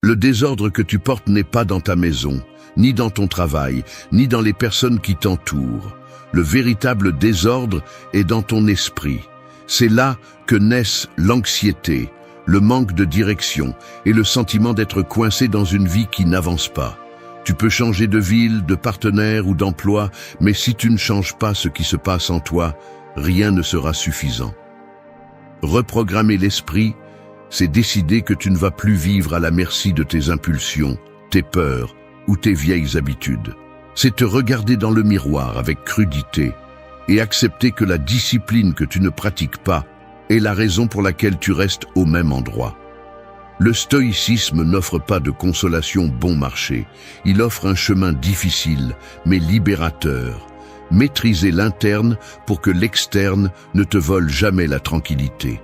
Le désordre que tu portes n'est pas dans ta maison, ni dans ton travail, ni dans les personnes qui t'entourent. Le véritable désordre est dans ton esprit. C'est là que naissent l'anxiété, le manque de direction et le sentiment d'être coincé dans une vie qui n'avance pas. Tu peux changer de ville, de partenaire ou d'emploi, mais si tu ne changes pas ce qui se passe en toi, rien ne sera suffisant. Reprogrammer l'esprit, c'est décider que tu ne vas plus vivre à la merci de tes impulsions, tes peurs ou tes vieilles habitudes. C'est te regarder dans le miroir avec crudité et accepter que la discipline que tu ne pratiques pas est la raison pour laquelle tu restes au même endroit. Le stoïcisme n'offre pas de consolation bon marché. Il offre un chemin difficile, mais libérateur. Maîtriser l'interne pour que l'externe ne te vole jamais la tranquillité.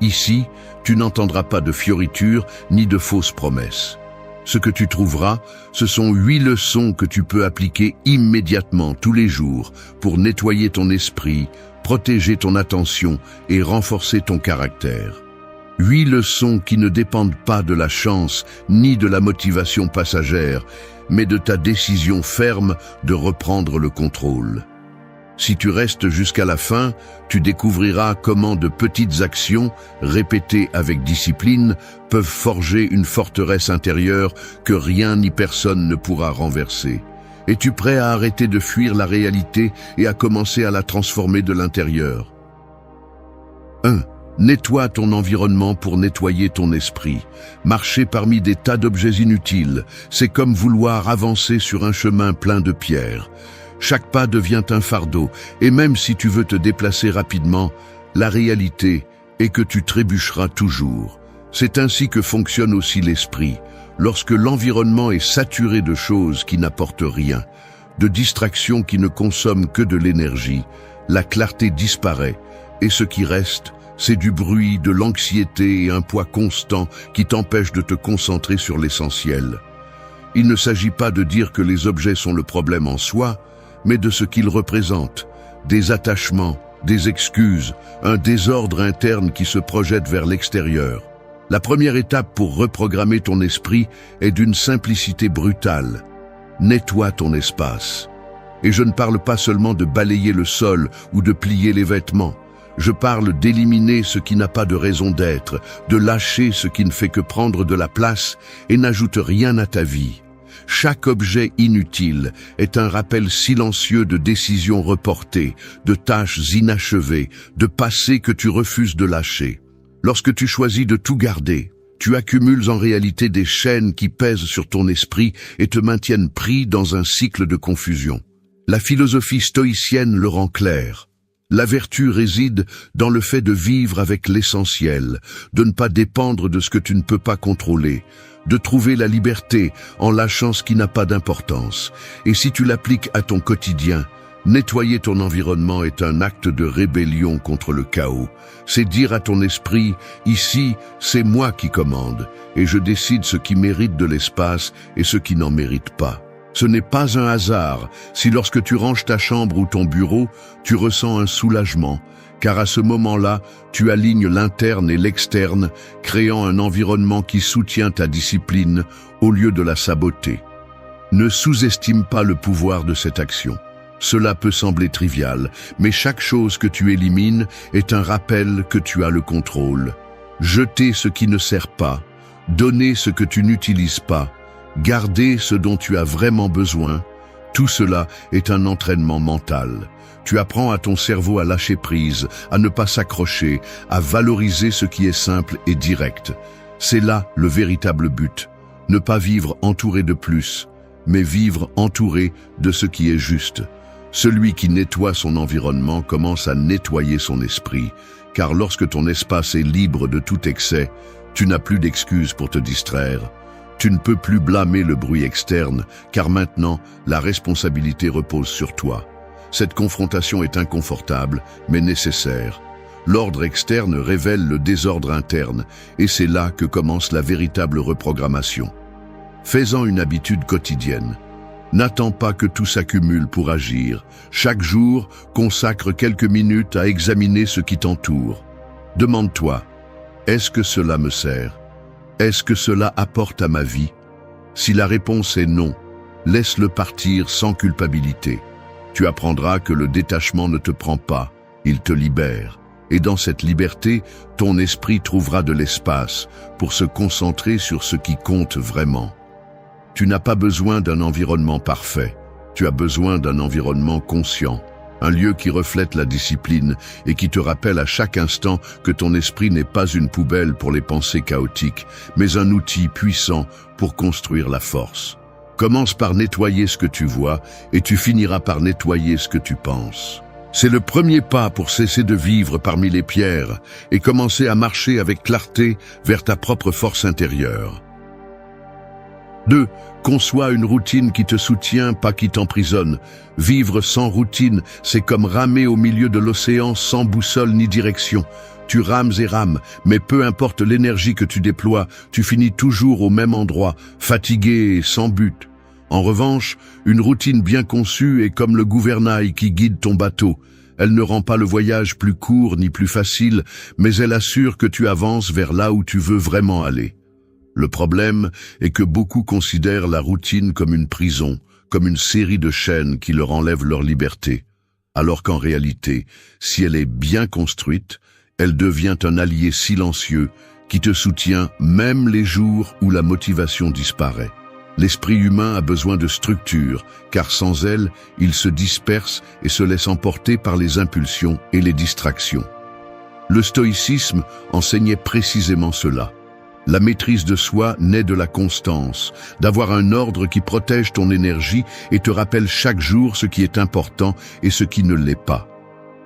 Ici, tu n'entendras pas de fioritures ni de fausses promesses. Ce que tu trouveras, ce sont 8 leçons que tu peux appliquer immédiatement tous les jours pour nettoyer ton esprit, protéger ton attention et renforcer ton caractère. 8 leçons qui ne dépendent pas de la chance ni de la motivation passagère, mais de ta décision ferme de reprendre le contrôle. Si tu restes jusqu'à la fin, tu découvriras comment de petites actions, répétées avec discipline, peuvent forger une forteresse intérieure que rien ni personne ne pourra renverser. Es-tu prêt à arrêter de fuir la réalité et à commencer à la transformer de l'intérieur? 1. Nettoie ton environnement pour nettoyer ton esprit. Marcher parmi des tas d'objets inutiles, c'est comme vouloir avancer sur un chemin plein de pierres. Chaque pas devient un fardeau, et même si tu veux te déplacer rapidement, la réalité est que tu trébucheras toujours. C'est ainsi que fonctionne aussi l'esprit. Lorsque l'environnement est saturé de choses qui n'apportent rien, de distractions qui ne consomment que de l'énergie, la clarté disparaît, et ce qui reste, c'est du bruit, de l'anxiété et un poids constant qui t'empêche de te concentrer sur l'essentiel. Il ne s'agit pas de dire que les objets sont le problème en soi, mais de ce qu'ils représentent, des attachements, des excuses, un désordre interne qui se projette vers l'extérieur. La première étape pour reprogrammer ton esprit est d'une simplicité brutale. Nettoie ton espace. Et je ne parle pas seulement de balayer le sol ou de plier les vêtements. Je parle d'éliminer ce qui n'a pas de raison d'être, de lâcher ce qui ne fait que prendre de la place et n'ajoute rien à ta vie. Chaque objet inutile est un rappel silencieux de décisions reportées, de tâches inachevées, de passé que tu refuses de lâcher. Lorsque tu choisis de tout garder, tu accumules en réalité des chaînes qui pèsent sur ton esprit et te maintiennent pris dans un cycle de confusion. La philosophie stoïcienne le rend clair. La vertu réside dans le fait de vivre avec l'essentiel, de ne pas dépendre de ce que tu ne peux pas contrôler, de trouver la liberté en lâchant ce qui n'a pas d'importance. Et si tu l'appliques à ton quotidien, nettoyer ton environnement est un acte de rébellion contre le chaos. C'est dire à ton esprit, ici, c'est moi qui commande, et je décide ce qui mérite de l'espace et ce qui n'en mérite pas. Ce n'est pas un hasard si lorsque tu ranges ta chambre ou ton bureau, tu ressens un soulagement, car à ce moment-là, tu alignes l'interne et l'externe, créant un environnement qui soutient ta discipline au lieu de la saboter. Ne sous-estime pas le pouvoir de cette action. Cela peut sembler trivial, mais chaque chose que tu élimines est un rappel que tu as le contrôle. Jeter ce qui ne sert pas, donner ce que tu n'utilises pas, garder ce dont tu as vraiment besoin, tout cela est un entraînement mental. Tu apprends à ton cerveau à lâcher prise, à ne pas s'accrocher, à valoriser ce qui est simple et direct. C'est là le véritable but. Ne pas vivre entouré de plus, mais vivre entouré de ce qui est juste. Celui qui nettoie son environnement commence à nettoyer son esprit, car lorsque ton espace est libre de tout excès, tu n'as plus d'excuses pour te distraire. Tu ne peux plus blâmer le bruit externe, car maintenant, la responsabilité repose sur toi. Cette confrontation est inconfortable, mais nécessaire. L'ordre externe révèle le désordre interne, et c'est là que commence la véritable reprogrammation. Fais-en une habitude quotidienne. N'attends pas que tout s'accumule pour agir. Chaque jour, consacre quelques minutes à examiner ce qui t'entoure. Demande-toi, est-ce que cela me sert ? Est-ce que cela apporte à ma vie? Si la réponse est non, laisse-le partir sans culpabilité. Tu apprendras que le détachement ne te prend pas, il te libère. Et dans cette liberté, ton esprit trouvera de l'espace pour se concentrer sur ce qui compte vraiment. Tu n'as pas besoin d'un environnement parfait, tu as besoin d'un environnement conscient. Un lieu qui reflète la discipline et qui te rappelle à chaque instant que ton esprit n'est pas une poubelle pour les pensées chaotiques, mais un outil puissant pour construire la force. Commence par nettoyer ce que tu vois et tu finiras par nettoyer ce que tu penses. C'est le premier pas pour cesser de vivre parmi les pierres et commencer à marcher avec clarté vers ta propre force intérieure. 2. Conçois une routine qui te soutient, pas qui t'emprisonne. Vivre sans routine, c'est comme ramer au milieu de l'océan sans boussole ni direction. Tu rames et rames, mais peu importe l'énergie que tu déploies, tu finis toujours au même endroit, fatigué et sans but. En revanche, une routine bien conçue est comme le gouvernail qui guide ton bateau. Elle ne rend pas le voyage plus court ni plus facile, mais elle assure que tu avances vers là où tu veux vraiment aller. Le problème est que beaucoup considèrent la routine comme une prison, comme une série de chaînes qui leur enlèvent leur liberté. Alors qu'en réalité, si elle est bien construite, elle devient un allié silencieux qui te soutient même les jours où la motivation disparaît. L'esprit humain a besoin de structure, car sans elle, il se disperse et se laisse emporter par les impulsions et les distractions. Le stoïcisme enseignait précisément cela. La maîtrise de soi naît de la constance, d'avoir un ordre qui protège ton énergie et te rappelle chaque jour ce qui est important et ce qui ne l'est pas.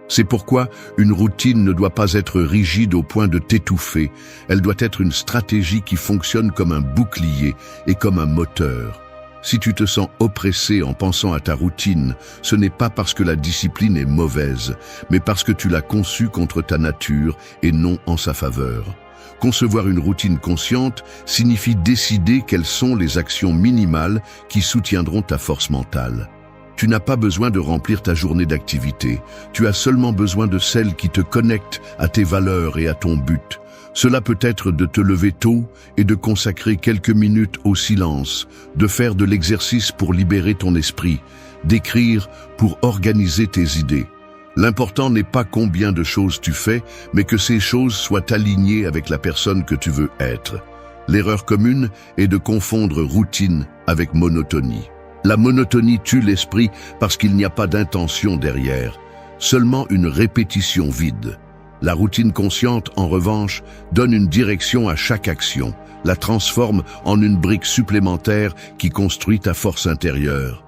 C'est pourquoi une routine ne doit pas être rigide au point de t'étouffer, elle doit être une stratégie qui fonctionne comme un bouclier et comme un moteur. Si tu te sens oppressé en pensant à ta routine, ce n'est pas parce que la discipline est mauvaise, mais parce que tu l'as conçue contre ta nature et non en sa faveur. Concevoir une routine consciente signifie décider quelles sont les actions minimales qui soutiendront ta force mentale. Tu n'as pas besoin de remplir ta journée d'activité, tu as seulement besoin de celles qui te connectent à tes valeurs et à ton but. Cela peut être de te lever tôt et de consacrer quelques minutes au silence, de faire de l'exercice pour libérer ton esprit, d'écrire pour organiser tes idées. L'important n'est pas combien de choses tu fais, mais que ces choses soient alignées avec la personne que tu veux être. L'erreur commune est de confondre routine avec monotonie. La monotonie tue l'esprit parce qu'il n'y a pas d'intention derrière, seulement une répétition vide. La routine consciente, en revanche, donne une direction à chaque action, la transforme en une brique supplémentaire qui construit ta force intérieure.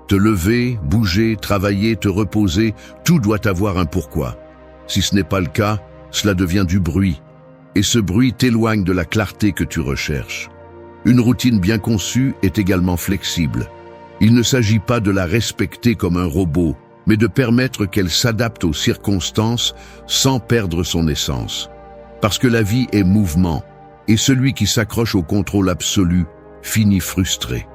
Te lever, bouger, travailler, te reposer, tout doit avoir un pourquoi. Si ce n'est pas le cas, cela devient du bruit. Et ce bruit t'éloigne de la clarté que tu recherches. Une routine bien conçue est également flexible. Il ne s'agit pas de la respecter comme un robot, mais de permettre qu'elle s'adapte aux circonstances sans perdre son essence. Parce que la vie est mouvement, et celui qui s'accroche au contrôle absolu finit frustré.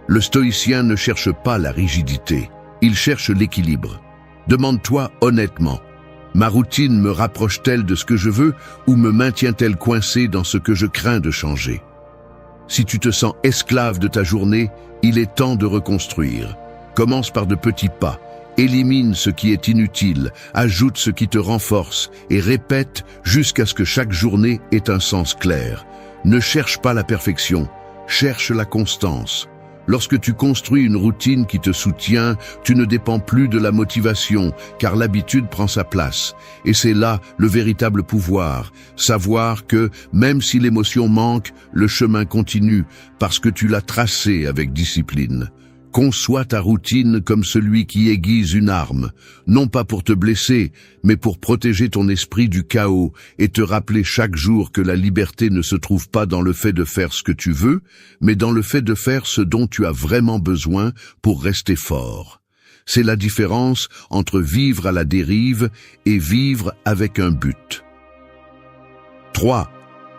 Le stoïcien ne cherche pas la rigidité, il cherche l'équilibre. Demande-toi honnêtement, ma routine me rapproche-t-elle de ce que je veux ou me maintient-elle coincé dans ce que je crains de changer? Si tu te sens esclave de ta journée, il est temps de reconstruire. Commence par de petits pas, élimine ce qui est inutile, ajoute ce qui te renforce et répète jusqu'à ce que chaque journée ait un sens clair. Ne cherche pas la perfection, cherche la constance. Lorsque tu construis une routine qui te soutient, tu ne dépends plus de la motivation, car l'habitude prend sa place. Et c'est là le véritable pouvoir, savoir que, même si l'émotion manque, le chemin continue, parce que tu l'as tracé avec discipline. Conçois ta routine comme celui qui aiguise une arme, non pas pour te blesser, mais pour protéger ton esprit du chaos et te rappeler chaque jour que la liberté ne se trouve pas dans le fait de faire ce que tu veux, mais dans le fait de faire ce dont tu as vraiment besoin pour rester fort. C'est la différence entre vivre à la dérive et vivre avec un but. 3.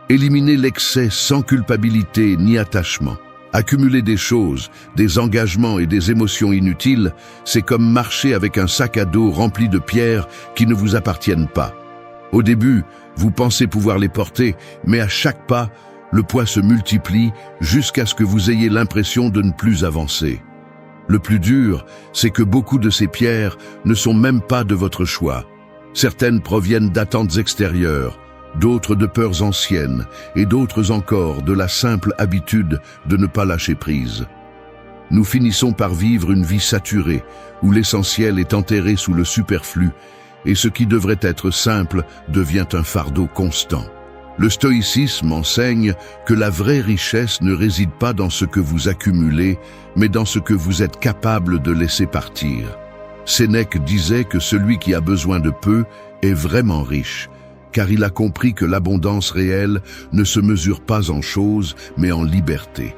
Éliminer l'excès sans culpabilité ni attachement. Accumuler des choses, des engagements et des émotions inutiles, c'est comme marcher avec un sac à dos rempli de pierres qui ne vous appartiennent pas. Au début, vous pensez pouvoir les porter, mais à chaque pas, Le poids se multiplie jusqu'à ce que vous ayez l'impression de ne plus avancer. Le plus dur, c'est que beaucoup de ces pierres ne sont même pas de votre choix. Certaines proviennent d'attentes extérieures, d'autres de peurs anciennes, et d'autres encore de la simple habitude de ne pas lâcher prise. Nous finissons par vivre une vie saturée, où l'essentiel est enterré sous le superflu, et ce qui devrait être simple devient un fardeau constant. Le stoïcisme enseigne que la vraie richesse ne réside pas dans ce que vous accumulez, mais dans ce que vous êtes capable de laisser partir. Sénèque disait que celui qui a besoin de peu est vraiment riche, car il a compris que l'abondance réelle ne se mesure pas en choses, mais en liberté.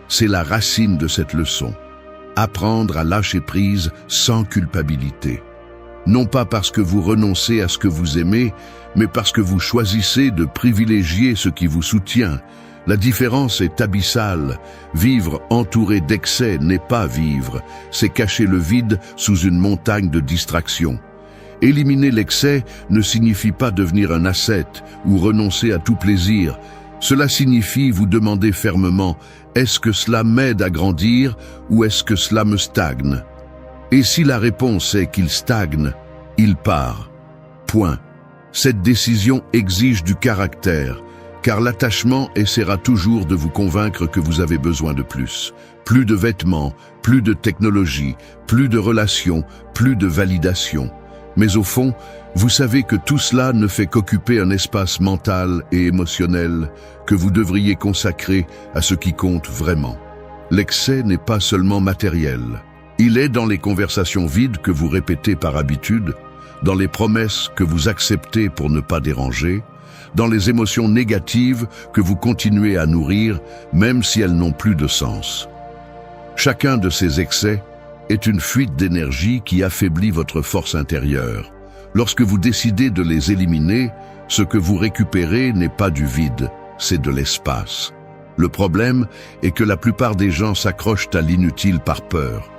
C'est la racine de cette leçon. Apprendre à lâcher prise sans culpabilité. Non pas parce que vous renoncez à ce que vous aimez, mais parce que vous choisissez de privilégier ce qui vous soutient. La différence est abyssale. Vivre entouré d'excès n'est pas vivre, c'est cacher le vide sous une montagne de distractions. Éliminer l'excès ne signifie pas devenir un ascète ou renoncer à tout plaisir. Cela signifie vous demander fermement, est-ce que cela m'aide à grandir ou est-ce que cela me stagne? Et si la réponse est qu'il stagne, il part. Point. Cette décision exige du caractère, car l'attachement essaiera toujours de vous convaincre que vous avez besoin de plus. Plus de vêtements, plus de technologie, plus de relations, plus de validation. Mais au fond, vous savez que tout cela ne fait qu'occuper un espace mental et émotionnel que vous devriez consacrer à ce qui compte vraiment. L'excès n'est pas seulement matériel. Il est dans les conversations vides que vous répétez par habitude, dans les promesses que vous acceptez pour ne pas déranger, dans les émotions négatives que vous continuez à nourrir, même si elles n'ont plus de sens. Chacun de ces excès est une fuite d'énergie qui affaiblit votre force intérieure. Lorsque vous décidez de les éliminer, ce que vous récupérez n'est pas du vide, c'est de l'espace. Le problème est que la plupart des gens s'accrochent à l'inutile par peur.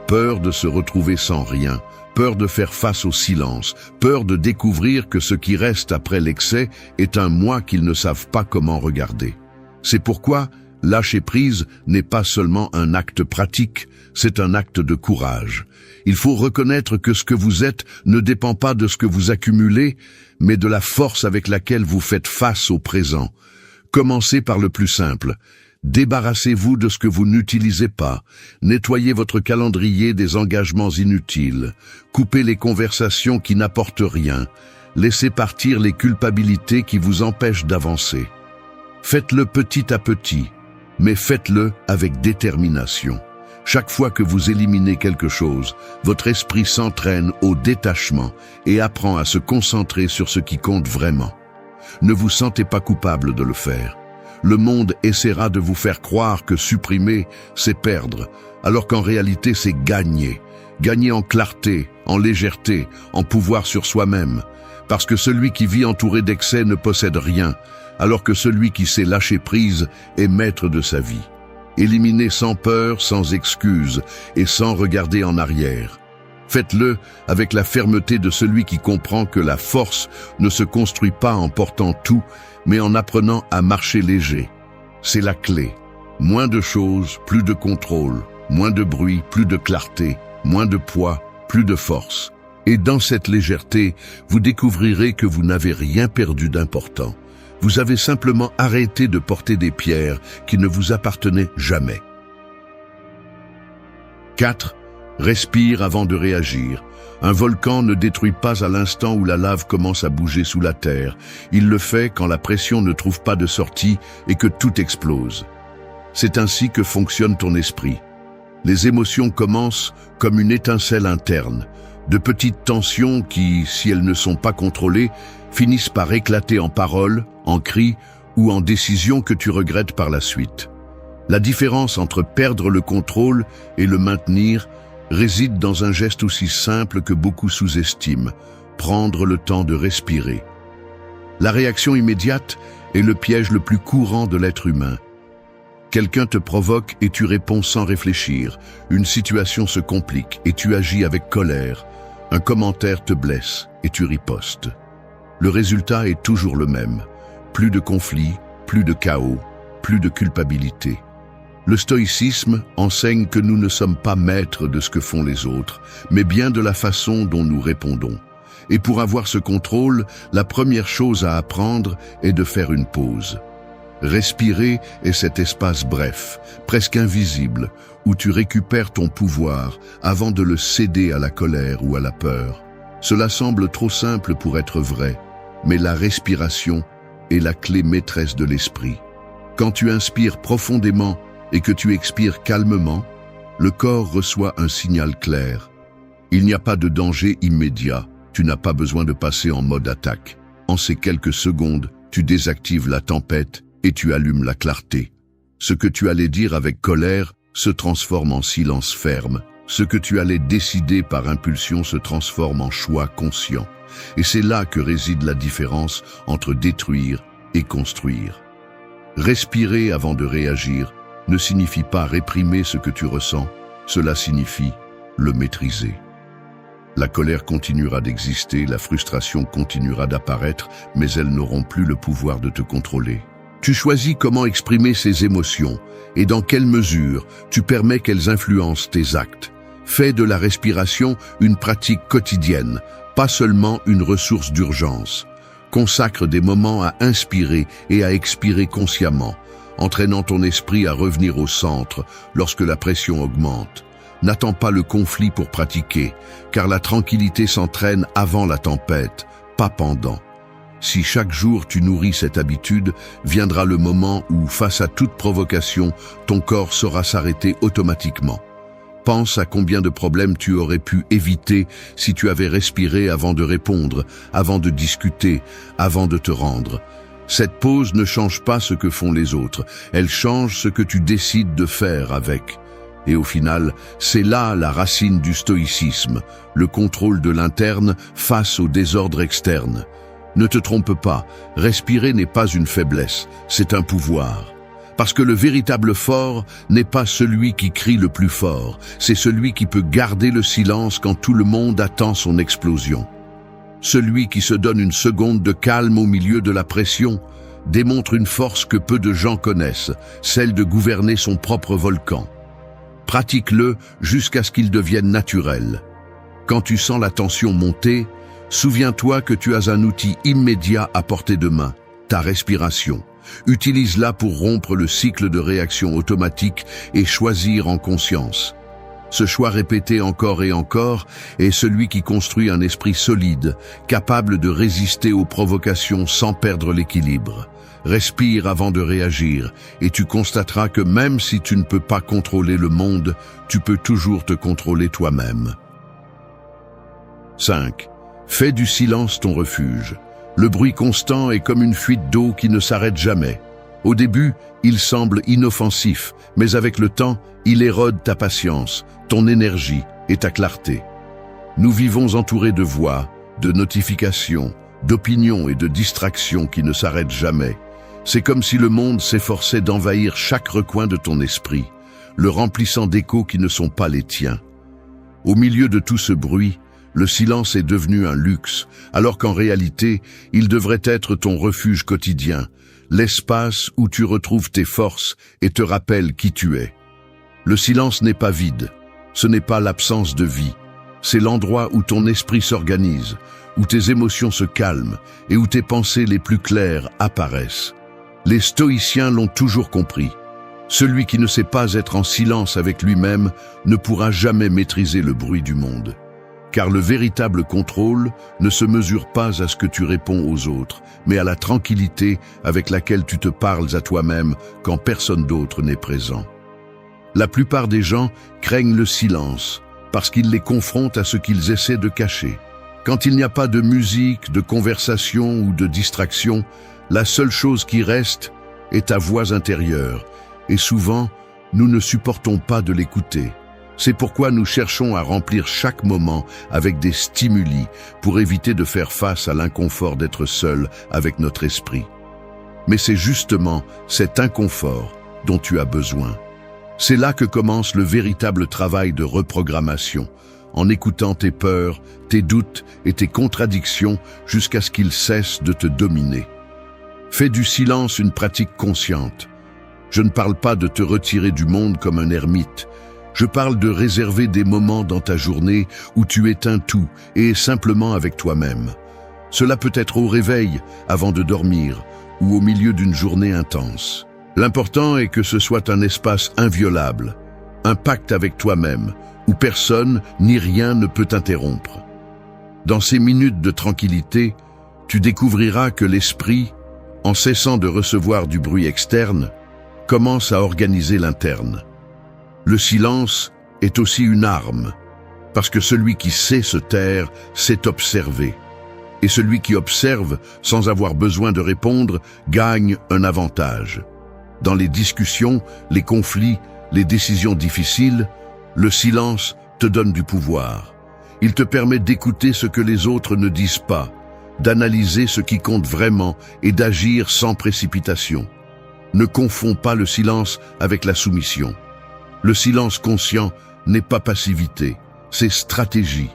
Peur de se retrouver sans rien, peur de faire face au silence, peur de découvrir que ce qui reste après l'excès est un moi qu'ils ne savent pas comment regarder. C'est pourquoi lâcher prise n'est pas seulement un acte pratique, c'est un acte de courage. Il faut reconnaître que ce que vous êtes ne dépend pas de ce que vous accumulez, mais de la force avec laquelle vous faites face au présent. Commencez par le plus simple. Débarrassez-vous de ce que vous n'utilisez pas. Nettoyez votre calendrier des engagements inutiles. Coupez les conversations qui n'apportent rien. Laissez partir les culpabilités qui vous empêchent d'avancer. Faites-le petit à petit, mais faites-le avec détermination. Chaque fois que vous éliminez quelque chose, votre esprit s'entraîne au détachement et apprend à se concentrer sur ce qui compte vraiment. Ne vous sentez pas coupable de le faire. Le monde essaiera de vous faire croire que supprimer, c'est perdre, alors qu'en réalité c'est gagner. Gagner en clarté, en légèreté, en pouvoir sur soi-même. Parce que celui qui vit entouré d'excès ne possède rien, alors que celui qui sait lâcher prise est maître de sa vie. Éliminez sans peur, sans excuse et sans regarder en arrière. Faites-le avec la fermeté de celui qui comprend que la force ne se construit pas en portant tout, mais en apprenant à marcher léger. C'est la clé. Moins de choses, plus de contrôle. Moins de bruit, plus de clarté. Moins de poids, plus de force. Et dans cette légèreté, vous découvrirez que vous n'avez rien perdu d'important. Vous avez simplement arrêté de porter des pierres qui ne vous appartenaient jamais. 4. Respire avant de réagir. Un volcan ne détruit pas à l'instant où la lave commence à bouger sous la terre. Il le fait quand la pression ne trouve pas de sortie et que tout explose. C'est ainsi que fonctionne ton esprit. Les émotions commencent comme une étincelle interne, de petites tensions qui, si elles ne sont pas contrôlées, finissent par éclater en paroles, en cris ou en décisions que tu regrettes par la suite. La différence entre perdre le contrôle et le maintenir réside dans un geste aussi simple que beaucoup sous-estiment, prendre le temps de respirer. La réaction immédiate est le piège le plus courant de l'être humain. Quelqu'un te provoque et tu réponds sans réfléchir. Une situation se complique et tu agis avec colère. Un commentaire te blesse et tu ripostes. Le résultat est toujours le même. Plus de conflits, plus de chaos, plus de culpabilité. Le stoïcisme enseigne que nous ne sommes pas maîtres de ce que font les autres, mais bien de la façon dont nous répondons. Et pour avoir ce contrôle, la première chose à apprendre est de faire une pause. Respirer est cet espace bref, presque invisible, où tu récupères ton pouvoir avant de le céder à la colère ou à la peur. Cela semble trop simple pour être vrai, mais la respiration est la clé maîtresse de l'esprit. Quand tu inspires profondément et que tu expires calmement, le corps reçoit un signal clair. Il n'y a pas de danger immédiat, tu n'as pas besoin de passer en mode attaque. En ces quelques secondes, tu désactives la tempête et tu allumes la clarté. Ce que tu allais dire avec colère se transforme en silence ferme. Ce que tu allais décider par impulsion se transforme en choix conscient. Et c'est là que réside la différence entre détruire et construire. Respirer avant de réagir ne signifie pas réprimer ce que tu ressens, cela signifie le maîtriser. La colère continuera d'exister, la frustration continuera d'apparaître, mais elles n'auront plus le pouvoir de te contrôler. Tu choisis comment exprimer ces émotions et dans quelle mesure tu permets qu'elles influencent tes actes. Fais de la respiration une pratique quotidienne, pas seulement une ressource d'urgence. Consacre des moments à inspirer et à expirer consciemment, entraînant ton esprit à revenir au centre lorsque la pression augmente. N'attends pas le conflit pour pratiquer, car la tranquillité s'entraîne avant la tempête, pas pendant. Si chaque jour tu nourris cette habitude, viendra le moment où, face à toute provocation, ton corps saura s'arrêter automatiquement. Pense à combien de problèmes tu aurais pu éviter si tu avais respiré avant de répondre, avant de discuter, avant de te rendre. Cette pause ne change pas ce que font les autres, elle change ce que tu décides de faire avec. Et au final, c'est là la racine du stoïcisme, le contrôle de l'interne face au désordre externe. Ne te trompe pas, respirer n'est pas une faiblesse, c'est un pouvoir. Parce que le véritable fort n'est pas celui qui crie le plus fort, c'est celui qui peut garder le silence quand tout le monde attend son explosion. Celui qui se donne une seconde de calme au milieu de la pression démontre une force que peu de gens connaissent, celle de gouverner son propre volcan. Pratique-le jusqu'à ce qu'il devienne naturel. Quand tu sens la tension monter, souviens-toi que tu as un outil immédiat à portée de main, ta respiration. Utilise-la pour rompre le cycle de réaction automatique et choisir en conscience. Ce choix répété encore et encore est celui qui construit un esprit solide, capable de résister aux provocations sans perdre l'équilibre. Respire avant de réagir et tu constateras que même si tu ne peux pas contrôler le monde, tu peux toujours te contrôler toi-même. 5. Fais du silence ton refuge. Le bruit constant est comme une fuite d'eau qui ne s'arrête jamais. Au début, il semble inoffensif, mais avec le temps, il érode ta patience, ton énergie et ta clarté. Nous vivons entourés de voix, de notifications, d'opinions et de distractions qui ne s'arrêtent jamais. C'est comme si le monde s'efforçait d'envahir chaque recoin de ton esprit, le remplissant d'échos qui ne sont pas les tiens. Au milieu de tout ce bruit, le silence est devenu un luxe, alors qu'en réalité, il devrait être ton refuge quotidien, l'espace où tu retrouves tes forces et te rappelles qui tu es. Le silence n'est pas vide, ce n'est pas l'absence de vie, c'est l'endroit où ton esprit s'organise, où tes émotions se calment et où tes pensées les plus claires apparaissent. Les stoïciens l'ont toujours compris. Celui qui ne sait pas être en silence avec lui-même ne pourra jamais maîtriser le bruit du monde. Car le véritable contrôle ne se mesure pas à ce que tu réponds aux autres, mais à la tranquillité avec laquelle tu te parles à toi-même quand personne d'autre n'est présent. La plupart des gens craignent le silence parce qu'il les confronte à ce qu'ils essaient de cacher. Quand il n'y a pas de musique, de conversation ou de distraction, la seule chose qui reste est ta voix intérieure, et souvent, nous ne supportons pas de l'écouter. C'est pourquoi nous cherchons à remplir chaque moment avec des stimuli pour éviter de faire face à l'inconfort d'être seul avec notre esprit. Mais c'est justement cet inconfort dont tu as besoin. C'est là que commence le véritable travail de reprogrammation, en écoutant tes peurs, tes doutes et tes contradictions jusqu'à ce qu'ils cessent de te dominer. Fais du silence une pratique consciente. Je ne parle pas de te retirer du monde comme un ermite. Je parle de réserver des moments dans ta journée où tu éteins tout et es simplement avec toi-même. Cela peut être au réveil, avant de dormir, ou au milieu d'une journée intense. L'important est que ce soit un espace inviolable, un pacte avec toi-même, où personne ni rien ne peut t'interrompre. Dans ces minutes de tranquillité, tu découvriras que l'esprit, en cessant de recevoir du bruit externe, commence à organiser l'interne. Le silence est aussi une arme, parce que celui qui sait se taire sait observer. Et celui qui observe, sans avoir besoin de répondre, gagne un avantage. Dans les discussions, les conflits, les décisions difficiles, le silence te donne du pouvoir. Il te permet d'écouter ce que les autres ne disent pas, d'analyser ce qui compte vraiment et d'agir sans précipitation. Ne confonds pas le silence avec la soumission. Le silence conscient n'est pas passivité, c'est stratégie.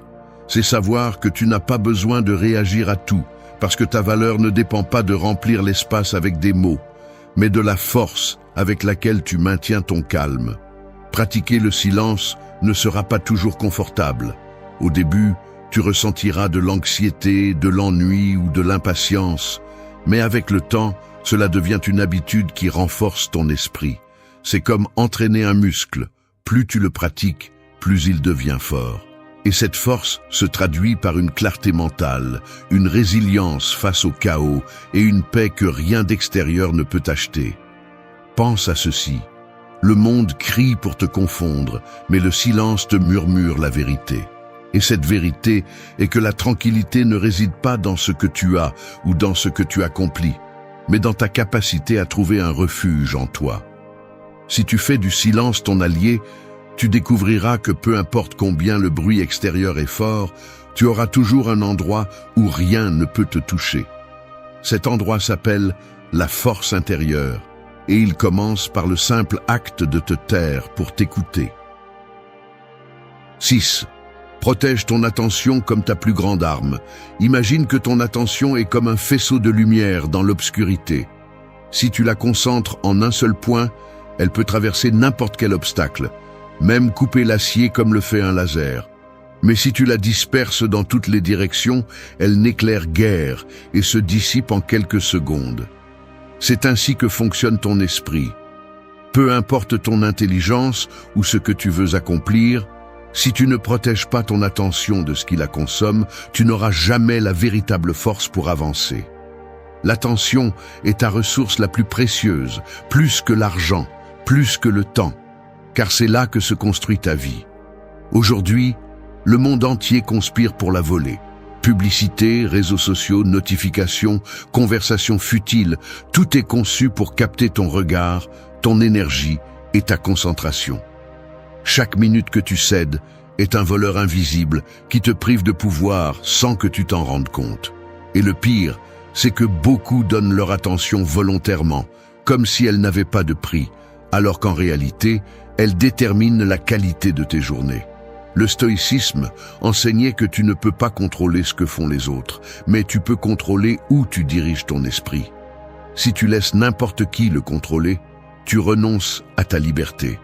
C'est savoir que tu n'as pas besoin de réagir à tout, parce que ta valeur ne dépend pas de remplir l'espace avec des mots, mais de la force avec laquelle tu maintiens ton calme. Pratiquer le silence ne sera pas toujours confortable. Au début, tu ressentiras de l'anxiété, de l'ennui ou de l'impatience, mais avec le temps, cela devient une habitude qui renforce ton esprit. C'est comme entraîner un muscle. Plus tu le pratiques, plus il devient fort. Et cette force se traduit par une clarté mentale, une résilience face au chaos et une paix que rien d'extérieur ne peut acheter. Pense à ceci. Le monde crie pour te confondre, mais le silence te murmure la vérité. Et cette vérité est que la tranquillité ne réside pas dans ce que tu as ou dans ce que tu accomplis, mais dans ta capacité à trouver un refuge en toi. Si tu fais du silence ton allié, tu découvriras que peu importe combien le bruit extérieur est fort, tu auras toujours un endroit où rien ne peut te toucher. Cet endroit s'appelle la force intérieure, et il commence par le simple acte de te taire pour t'écouter. 6. Protège ton attention comme ta plus grande arme. Imagine que ton attention est comme un faisceau de lumière dans l'obscurité. Si tu la concentres en un seul point, elle peut traverser n'importe quel obstacle, même couper l'acier comme le fait un laser. Mais si tu la disperses dans toutes les directions, elle n'éclaire guère et se dissipe en quelques secondes. C'est ainsi que fonctionne ton esprit. Peu importe ton intelligence ou ce que tu veux accomplir, si tu ne protèges pas ton attention de ce qui la consomme, tu n'auras jamais la véritable force pour avancer. L'attention est ta ressource la plus précieuse, plus que l'argent, plus que le temps, car c'est là que se construit ta vie. Aujourd'hui, le monde entier conspire pour la voler. Publicité, réseaux sociaux, notifications, conversations futiles, tout est conçu pour capter ton regard, ton énergie et ta concentration. Chaque minute que tu cèdes est un voleur invisible qui te prive de pouvoir sans que tu t'en rendes compte. Et le pire, c'est que beaucoup donnent leur attention volontairement, comme si elle n'avait pas de prix, alors qu'en réalité, elle détermine la qualité de tes journées. Le stoïcisme enseignait que tu ne peux pas contrôler ce que font les autres, mais tu peux contrôler où tu diriges ton esprit. Si tu laisses n'importe qui le contrôler, tu renonces à ta liberté.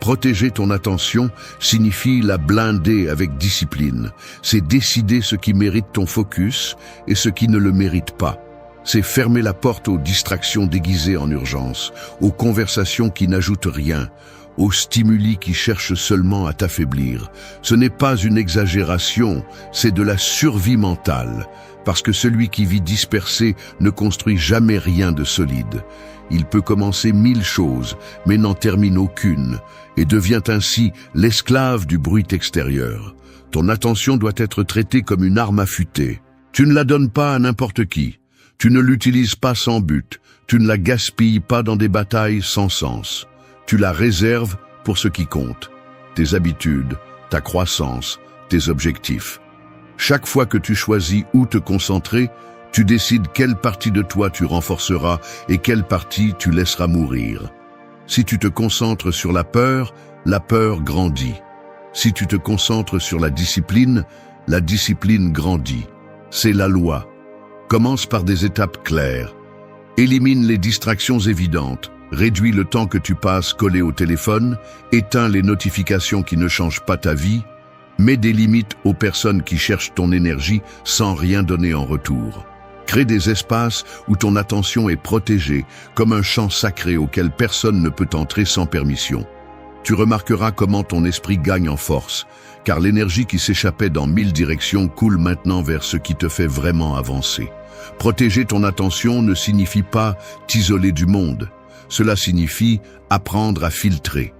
Protéger ton attention signifie la blinder avec discipline. C'est décider ce qui mérite ton focus et ce qui ne le mérite pas. C'est fermer la porte aux distractions déguisées en urgence, aux conversations qui n'ajoutent rien, aux stimuli qui cherchent seulement à t'affaiblir. Ce n'est pas une exagération, c'est de la survie mentale, parce que celui qui vit dispersé ne construit jamais rien de solide. Il peut commencer 1000 choses, mais n'en termine aucune, et devient ainsi l'esclave du bruit extérieur. Ton attention doit être traitée comme une arme affûtée. Tu ne la donnes pas à n'importe qui. Tu ne l'utilises pas sans but. Tu ne la gaspilles pas dans des batailles sans sens. Tu la réserves pour ce qui compte. Tes habitudes, ta croissance, tes objectifs. Chaque fois que tu choisis où te concentrer, tu décides quelle partie de toi tu renforceras et quelle partie tu laisseras mourir. Si tu te concentres sur la peur grandit. Si tu te concentres sur la discipline grandit. C'est la loi. Commence par des étapes claires. Élimine les distractions évidentes. Réduis le temps que tu passes collé au téléphone, éteins les notifications qui ne changent pas ta vie, mets des limites aux personnes qui cherchent ton énergie sans rien donner en retour. Crée des espaces où ton attention est protégée, comme un champ sacré auquel personne ne peut entrer sans permission. Tu remarqueras comment ton esprit gagne en force, car l'énergie qui s'échappait dans 1000 directions coule maintenant vers ce qui te fait vraiment avancer. Protéger ton attention ne signifie pas t'isoler du monde. Cela signifie apprendre à filtrer.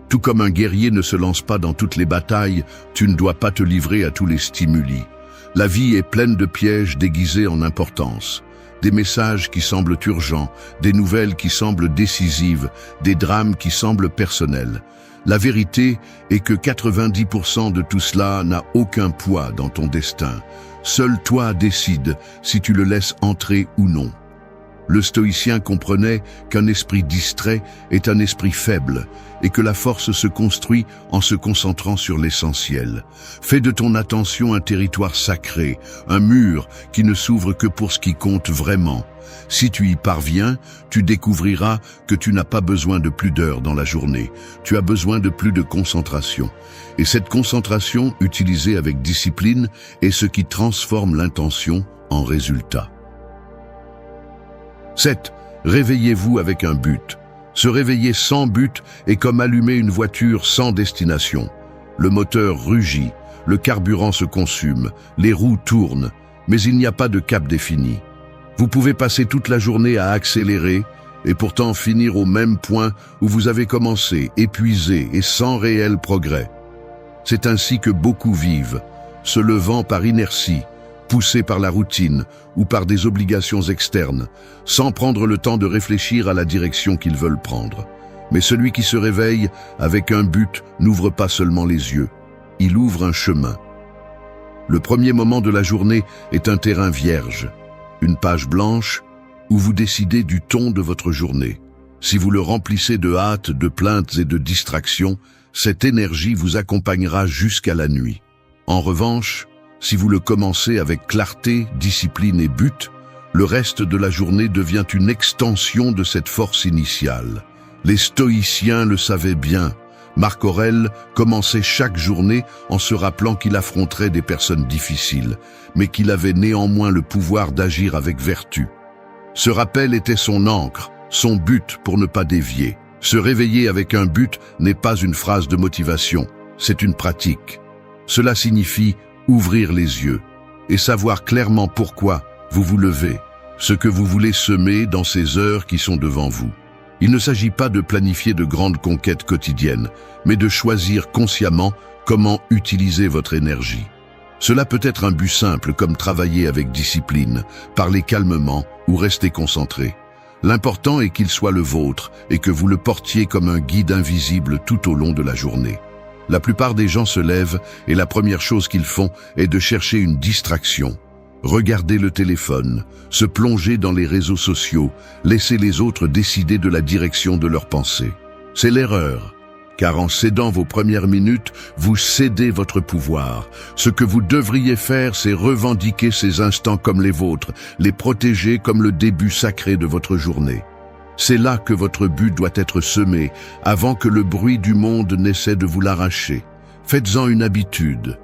Tout comme un guerrier ne se lance pas dans toutes les batailles, tu ne dois pas te livrer à tous les stimuli. La vie est pleine de pièges déguisés en importance. Des messages qui semblent urgents, des nouvelles qui semblent décisives, des drames qui semblent personnels. La vérité est que 90% de tout cela n'a aucun poids dans ton destin. Seul toi décides si tu le laisses entrer ou non. Le stoïcien comprenait qu'un esprit distrait est un esprit faible et que la force se construit en se concentrant sur l'essentiel. Fais de ton attention un territoire sacré, un mur qui ne s'ouvre que pour ce qui compte vraiment. Si tu y parviens, tu découvriras que tu n'as pas besoin de plus d'heures dans la journée. Tu as besoin de plus de concentration. Et cette concentration, utilisée avec discipline, est ce qui transforme l'intention en résultat. 7. Réveillez-vous avec un but. Se réveiller sans but est comme allumer une voiture sans destination. Le moteur rugit, le carburant se consume, les roues tournent, mais il n'y a pas de cap défini. Vous pouvez passer toute la journée à accélérer et pourtant finir au même point où vous avez commencé, épuisé et sans réel progrès. C'est ainsi que beaucoup vivent, se levant par inertie, poussés par la routine ou par des obligations externes, sans prendre le temps de réfléchir à la direction qu'ils veulent prendre. Mais celui qui se réveille avec un but n'ouvre pas seulement les yeux, il ouvre un chemin. Le premier moment de la journée est un terrain vierge, une page blanche où vous décidez du ton de votre journée. Si vous le remplissez de hâte, de plaintes et de distractions, cette énergie vous accompagnera jusqu'à la nuit. En revanche, si vous le commencez avec clarté, discipline et but, le reste de la journée devient une extension de cette force initiale. Les stoïciens le savaient bien. Marc Aurèle commençait chaque journée en se rappelant qu'il affronterait des personnes difficiles, mais qu'il avait néanmoins le pouvoir d'agir avec vertu. Ce rappel était son ancre, son but pour ne pas dévier. Se réveiller avec un but n'est pas une phrase de motivation, c'est une pratique. Cela signifie ouvrir les yeux et savoir clairement pourquoi vous vous levez, ce que vous voulez semer dans ces heures qui sont devant vous. Il ne s'agit pas de planifier de grandes conquêtes quotidiennes, mais de choisir consciemment comment utiliser votre énergie. Cela peut être un but simple comme travailler avec discipline, parler calmement ou rester concentré. L'important est qu'il soit le vôtre et que vous le portiez comme un guide invisible tout au long de la journée. La plupart des gens se lèvent et la première chose qu'ils font est de chercher une distraction. Regarder le téléphone, se plonger dans les réseaux sociaux, laisser les autres décider de la direction de leurs pensées. C'est l'erreur, car en cédant vos premières minutes, vous cédez votre pouvoir. Ce que vous devriez faire, c'est revendiquer ces instants comme les vôtres, les protéger comme le début sacré de votre journée. C'est là que votre but doit être semé, avant que le bruit du monde n'essaie de vous l'arracher. Faites-en une habitude.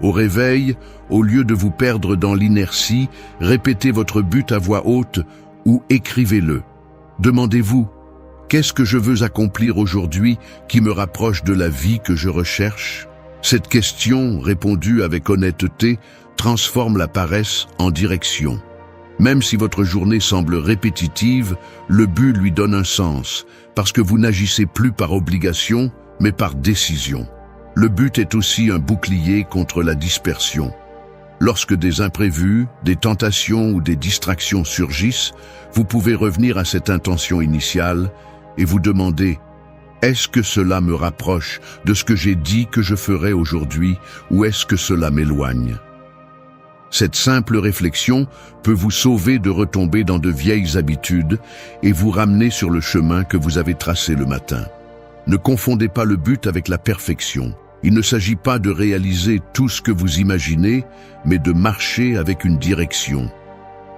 Au réveil, au lieu de vous perdre dans l'inertie, répétez votre but à voix haute ou écrivez-le. Demandez-vous, qu'est-ce que je veux accomplir aujourd'hui qui me rapproche de la vie que je recherche? Cette question, répondue avec honnêteté, transforme la paresse en direction. Même si votre journée semble répétitive, le but lui donne un sens, parce que vous n'agissez plus par obligation, mais par décision. Le but est aussi un bouclier contre la dispersion. Lorsque des imprévus, des tentations ou des distractions surgissent, vous pouvez revenir à cette intention initiale et vous demander « Est-ce que cela me rapproche de ce que j'ai dit que je ferais aujourd'hui ou est-ce que cela m'éloigne ?» Cette simple réflexion peut vous sauver de retomber dans de vieilles habitudes et vous ramener sur le chemin que vous avez tracé le matin. Ne confondez pas le but avec la perfection. Il ne s'agit pas de réaliser tout ce que vous imaginez, mais de marcher avec une direction.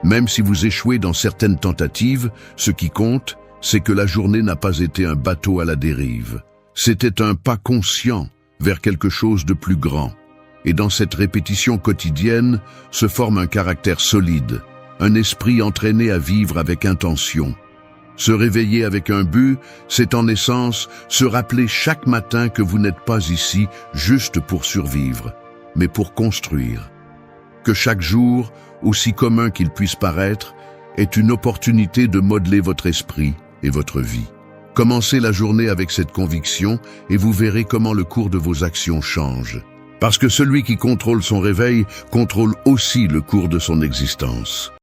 Même si vous échouez dans certaines tentatives, ce qui compte, c'est que la journée n'a pas été un bateau à la dérive. C'était un pas conscient vers quelque chose de plus grand. Et dans cette répétition quotidienne se forme un caractère solide, un esprit entraîné à vivre avec intention. Se réveiller avec un but, c'est en essence se rappeler chaque matin que vous n'êtes pas ici juste pour survivre, mais pour construire. Que chaque jour, aussi commun qu'il puisse paraître, est une opportunité de modeler votre esprit et votre vie. Commencez la journée avec cette conviction et vous verrez comment le cours de vos actions change. Parce que celui qui contrôle son réveil contrôle aussi le cours de son existence.